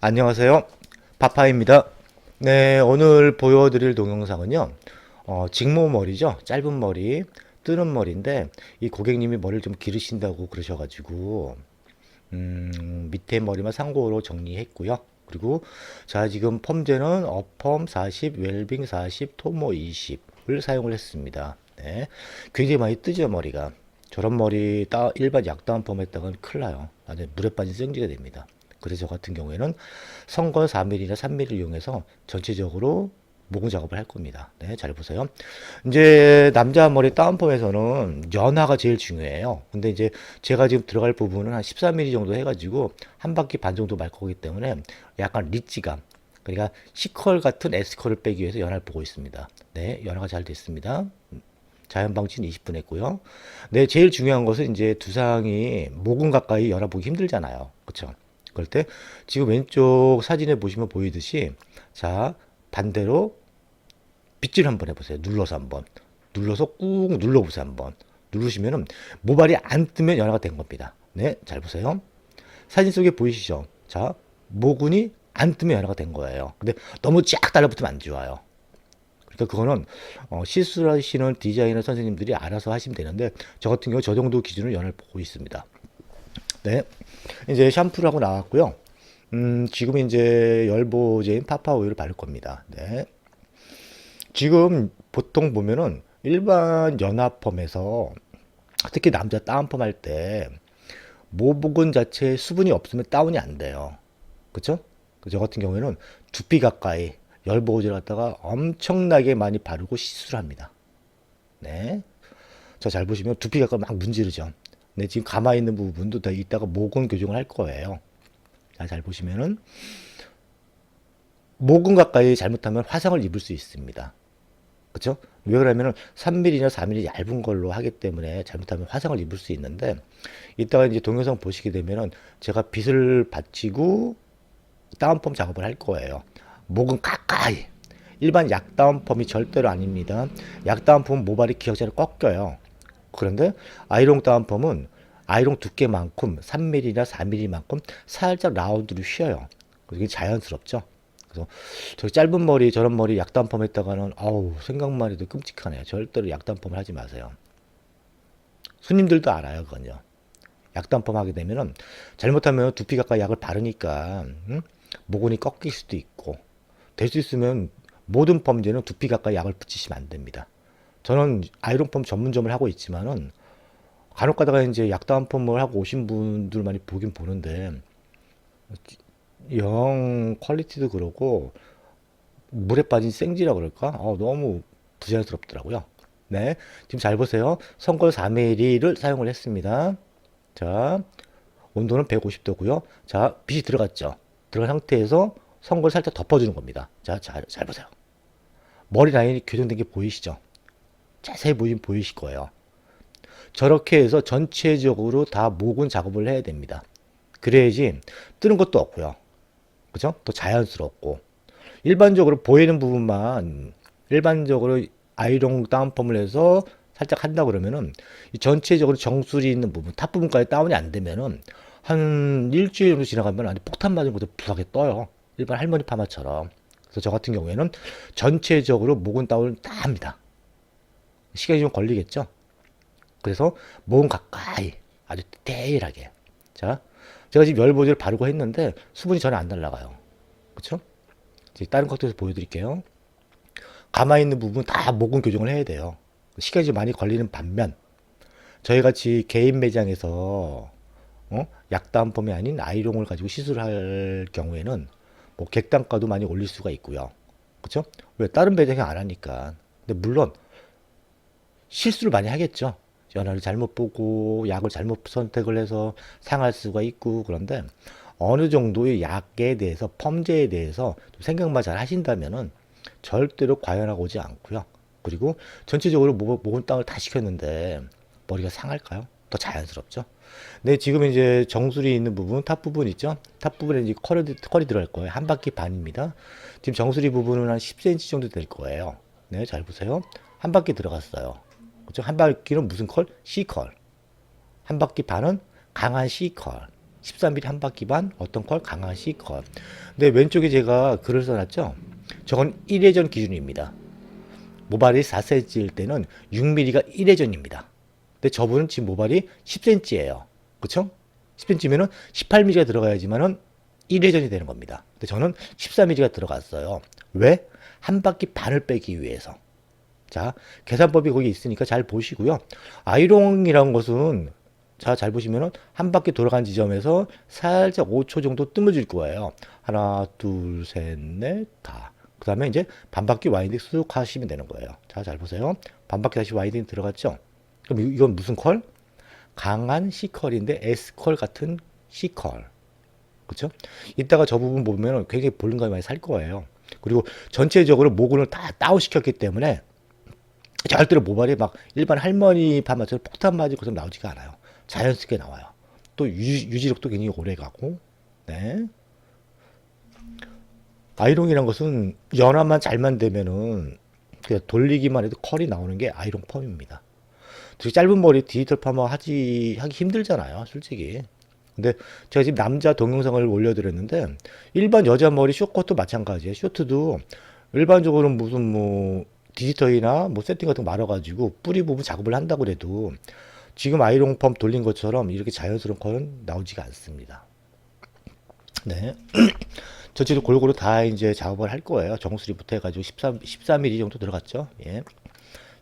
안녕하세요. 파파입니다. 네, 오늘 보여드릴 동영상은요, 직모머리죠. 짧은 머리, 뜨는 머리인데, 이 고객님이 머리를 좀 기르신다고 그러셔가지고, 밑에 머리만 상고로 정리했고요. 그리고, 자, 지금 펌제는 어펌 40, 웰빙 40, 토모 20을 사용을 했습니다. 네, 굉장히 많이 뜨죠, 머리가. 저런 머리 일반 약다운 펌 했다가는 큰일 나요. 나중에 물에 빠진 생쥐가 됩니다. 그래서 저 같은 경우에는 성건 4mm나 3mm를 이용해서 전체적으로 모공 작업을 할 겁니다. 네, 잘 보세요. 이제 남자 머리 다운펌에서는 연화가 제일 중요해요. 근데 이제 제가 지금 들어갈 부분은 한 14mm 정도 해가지고 한 바퀴 반 정도 말 거기 때문에 약간 리치감. 그러니까 C컬 같은 S컬을 빼기 위해서 연화를 보고 있습니다. 네, 연화가 잘 됐습니다. 자연 방치는 20분 했고요. 네, 제일 중요한 것은 이제 두상이 모근 가까이 열어보기 힘들잖아요. 그쵸? 그럴 때 지금 왼쪽 사진에 보시면 보이듯이 자, 반대로 빗질 한번 해보세요. 눌러서 한번. 눌러서 꾹 눌러보세요. 한번. 누르시면은 모발이 안 뜨면 연화가 된 겁니다. 네, 잘 보세요. 사진 속에 보이시죠? 자, 모근이 안 뜨면 연화가 된 거예요. 근데 너무 쫙 달라붙으면 안 좋아요. 그러니까 그거는 시술하시는 디자이너 선생님들이 알아서 하시면 되는데 저 같은 경우 저 정도 기준으로 연을 보고 있습니다. 네, 이제 샴푸를 하고 나왔고요. 지금 이제 열보제인 파파 오일을 바를 겁니다. 네, 지금 보통 보면은 일반 연화펌에서 특히 남자 다운펌 할 때 모부근 자체에 수분이 없으면 다운이 안 돼요. 그쵸? 저 같은 경우에는 두피 가까이 열보호제를 갖다가 엄청나게 많이 바르고 시술을 합니다. 네. 자, 잘 보시면 두피 가까이 막 문지르죠. 네, 지금 가만히 있는 부분도 더 이따가 모근 교정을 할 거예요. 자, 잘 보시면은 모근 가까이 잘못하면 화상을 입을 수 있습니다. 그쵸? 왜 그러냐면은 3mm나 4mm 얇은 걸로 하기 때문에 잘못하면 화상을 입을 수 있는데 이따가 이제 동영상 보시게 되면은 제가 빗을 받치고 다운펌 작업을 할 거예요. 목은 가까이. 일반 약다운펌이 절대로 아닙니다. 약다운펌은 모발이 기역자를 꺾여요. 그런데 아이롱 다운펌은 아이롱 두께만큼 3mm나 4mm만큼 살짝 라운드로 휘어요. 그게 자연스럽죠. 그래서 저 짧은 머리 저런 머리 약다운펌 했다가는 아우 생각만 해도 끔찍하네요. 절대로 약다운펌을 하지 마세요. 손님들도 알아요, 그건요. 약다운펌 하게 되면은 잘못하면 두피 가까이 약을 바르니까 모근이 꺾일 수도 있고 될 수 있으면 모든 펌제는 두피 가까이 약을 붙이시면 안 됩니다. 저는 아이롱펌 전문점을 하고 있지만은 간혹 가다가 이제 약다운펌을 하고 오신 분들 많이 보긴 보는데 영 퀄리티도 그렇고 물에 빠진 생지라 그럴까? 너무 부자연스럽더라고요. 네, 지금 잘 보세요. 선걸 4mm를 사용을 했습니다. 자, 온도는 150도고요. 자, 빛이 들어갔죠. 들어간 상태에서 선걸 살짝 덮어주는 겁니다. 자, 잘 보세요. 머리 라인이 교정된 게 보이시죠? 자세히 보시면 보이실 거예요. 저렇게 해서 전체적으로 다 모근 작업을 해야 됩니다. 그래야지 뜨는 것도 없고요. 그죠? 더 자연스럽고. 일반적으로 보이는 부분만 일반적으로 아이롱 다운펌을 해서 살짝 한다 그러면은 이 전체적으로 정수리 있는 부분, 탑 부분까지 다운이 안 되면은 한 일주일 정도 지나가면 아주 폭탄 맞은 것도 부하게 떠요. 일반 할머니 파마처럼. 그래서 저 같은 경우에는 전체적으로 모근 다운을 다 합니다. 시간이 좀 걸리겠죠? 그래서 모근 가까이 아주 디테일하게. 자, 제가 지금 열보지를 바르고 했는데 수분이 전혀 안 날라가요. 그쵸? 이제 다른 것들에서 보여드릴게요. 가만히 있는 부분 다 모근 교정을 해야 돼요. 시간이 좀 많이 걸리는 반면 저희 같이 개인 매장에서 약다운펌이 아닌 아이롱을 가지고 시술할 경우에는 뭐 객단가도 많이 올릴 수가 있고요. 그렇죠? 왜 다른 매장이 안 하니까. 근데 물론 실수를 많이 하겠죠. 연화를 잘못 보고 약을 잘못 선택을 해서 상할 수가 있고 그런데 어느 정도의 약에 대해서 펌제에 대해서 좀 생각만 잘 하신다면은 절대로 과연하고 오지 않고요. 그리고 전체적으로 모근 다운을 다 시켰는데 머리가 상할까요? 더 자연스럽죠. 네, 지금 이제 정수리 있는 부분, 탑 부분 있죠? 탑 부분에 이제 컬이 들어갈 거예요. 한 바퀴 반입니다. 지금 정수리 부분은 한 10cm 정도 될 거예요. 네, 잘 보세요. 한 바퀴 들어갔어요. 그렇죠? 한 바퀴는 무슨 컬? C컬. 한 바퀴 반은 강한 C컬. 14mm 한 바퀴 반, 어떤 컬? 강한 C컬. 근데 왼쪽에 제가 글을 써놨죠? 저건 1회전 기준입니다. 모발이 4cm일 때는 6mm가 1회전입니다. 근데 저분은 지금 모발이 10cm예요. 그쵸? 10cm면은 18mm가 들어가야지만은 1회전이 되는 겁니다. 근데 저는 14mm가 들어갔어요. 왜? 한 바퀴 반을 빼기 위해서. 자, 계산법이 거기 있으니까 잘 보시고요. 아이롱이라는 것은 자, 잘 보시면은 한 바퀴 돌아간 지점에서 살짝 5초 정도 뜸을 줄 거예요. 하나, 둘, 셋, 넷, 다. 그 다음에 이제 반바퀴 와인딩 쑥 하시면 되는 거예요. 자, 잘 보세요. 반바퀴 다시 와인딩 들어갔죠? 그럼 이건 무슨 컬? 강한 C컬인데 S컬 같은 C컬. 그쵸? 이따가 저 부분 보면 굉장히 볼륨감이 많이 살 거예요. 그리고 전체적으로 모근을 다 다운시켰기 때문에 절대로 모발이 막 일반 할머니 파마처럼 폭탄 맞을 것처럼 나오지가 않아요. 자연스럽게 나와요. 또 유지력도 굉장히 오래 가고, 네. 아이롱이란 것은 연화만 잘만 되면은 그냥 돌리기만 해도 컬이 나오는 게 아이롱 펌입니다. 되게 짧은 머리 디지털 파마 하기 힘들잖아요, 솔직히. 근데 제가 지금 남자 동영상을 올려드렸는데 일반 여자 머리 쇼컷도 마찬가지예요. 쇼트도 일반적으로 무슨 뭐 디지털이나 뭐 세팅 같은 거 말아가지고 뿌리 부분 작업을 한다고 해도 지금 아이롱 펌 돌린 것처럼 이렇게 자연스러운 컬은 나오지가 않습니다. 네. 전체도 골고루 다 이제 작업을 할 거예요. 정수리부터 해가지고 14mm 정도 들어갔죠. 예.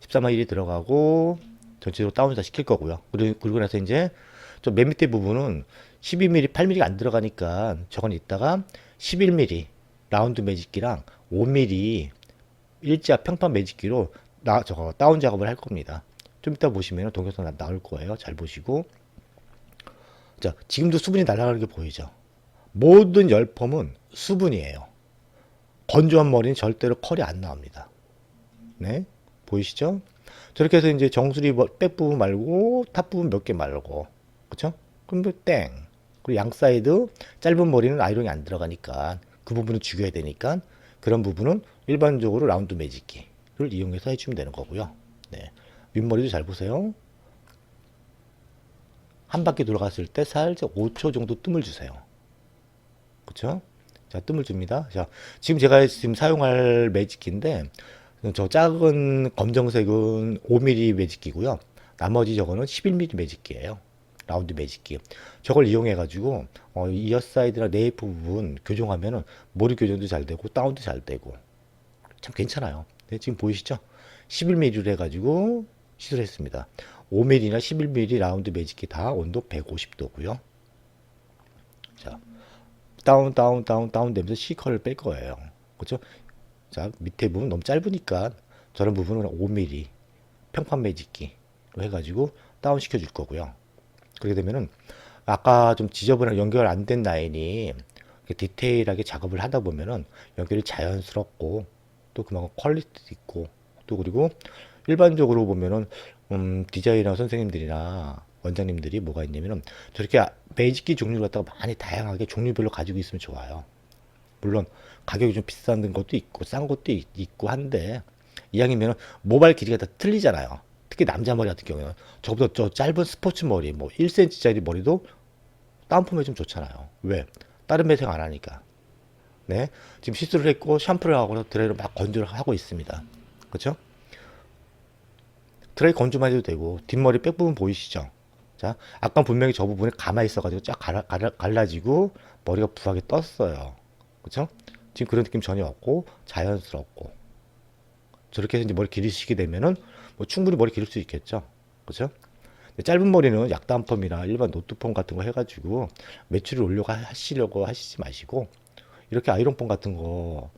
14mm 들어가고 전체적으로 다운다 시킬 거고요. 그리고 나서 이제 좀 맨 밑에 부분은 12mm, 8mm가 안 들어가니까 저건 이따가 11mm 라운드 매직기랑 5mm 일자 평판 매직기로 저거 다운 작업을 할 겁니다. 좀 이따 보시면 동영상 나올 거예요. 잘 보시고. 자, 지금도 수분이 날아가는 게 보이죠? 모든 열펌은 수분이에요. 건조한 머리는 절대로 컬이 안 나옵니다. 네, 보이시죠? 저렇게 해서 이제 정수리 백 부분 말고 탑 부분 몇 개 말고, 그쵸? 그럼 뭐 땡. 그리고 양 사이드 짧은 머리는 아이롱이 안 들어가니까 그 부분은 죽여야 되니까 그런 부분은 일반적으로 라운드 매직기를 이용해서 해주면 되는 거고요. 네, 윗머리도 잘 보세요. 한 바퀴 돌아갔을 때 살짝 5초 정도 뜸을 주세요. 그쵸? 자, 뜸을 줍니다. 자, 지금 제가 지금 사용할 매직기인데, 저 작은 검정색은 5mm 매직기고요. 나머지 저거는 11mm 매직기예요. 라운드 매직기. 저걸 이용해가지고, 이어 사이드나 네이프 부분 교정하면은 머리 교정도 잘 되고, 다운도 잘 되고. 참 괜찮아요. 네, 지금 보이시죠? 11mm로 해가지고 시도를 했습니다. 5mm나 11mm 라운드 매직기 다 온도 150도고요. 자, 다운 되면서 C컬을 뺄 거예요. 그렇죠? 자, 밑에 부분 너무 짧으니까 저런 부분은 5mm 평판 매직기로 해가지고 다운 시켜 줄 거고요. 그렇게 되면은 아까 좀 지저분한 연결 안 된 라인이 디테일하게 작업을 하다 보면은 연결이 자연스럽고 또 그만큼 퀄리티도 있고 또 그리고 일반적으로 보면은 디자이너 선생님들이나 원장님들이 뭐가 있냐면은 저렇게 매직기 종류를 갖다가 많이 다양하게 종류별로 가지고 있으면 좋아요. 물론 가격이 좀 비싼 것도 있고 싼 것도 있고 한데 이왕이면 모발 길이가 다 틀리잖아요. 특히 남자 머리 같은 경우는 저보다 저 짧은 스포츠 머리 뭐 1cm짜리 머리도 다운펌이 좀 좋잖아요. 왜? 다른 매생 안 하니까. 네, 지금 시술을 했고 샴푸를 하고 드라이로 막 건조를 하고 있습니다. 그렇죠? 드라이 건조만 해도 되고 뒷머리 백 부분 보이시죠? 자, 아까 분명히 저 부분에 가만히 있어가지고 쫙 갈라지고 머리가 부하게 떴어요. 그쵸? 지금 그런 느낌 전혀 없고 자연스럽고 저렇게 해서 이제 머리 기르시게 되면은 뭐 충분히 머리 기를 수 있겠죠. 그쵸? 짧은 머리는 약단펌이나 일반 노트펌 같은 거 해가지고 매출을 하시려고 하시지 마시고 이렇게 아이롱펌 같은 거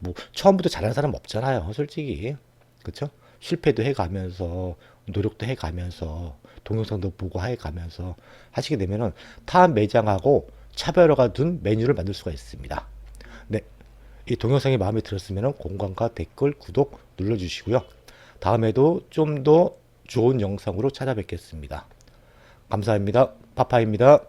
뭐 처음부터 잘하는 사람 없잖아요, 솔직히. 그쵸? 실패도 해가면서 노력도 해가면서 동영상도 보고 해가면서 하시게 되면은 타 매장하고 차별화가 둔 메뉴를 만들 수가 있습니다. 네, 이 동영상이 마음에 들었으면 공감과 댓글, 구독 눌러주시고요. 다음에도 좀 더 좋은 영상으로 찾아뵙겠습니다. 감사합니다. 파파입니다.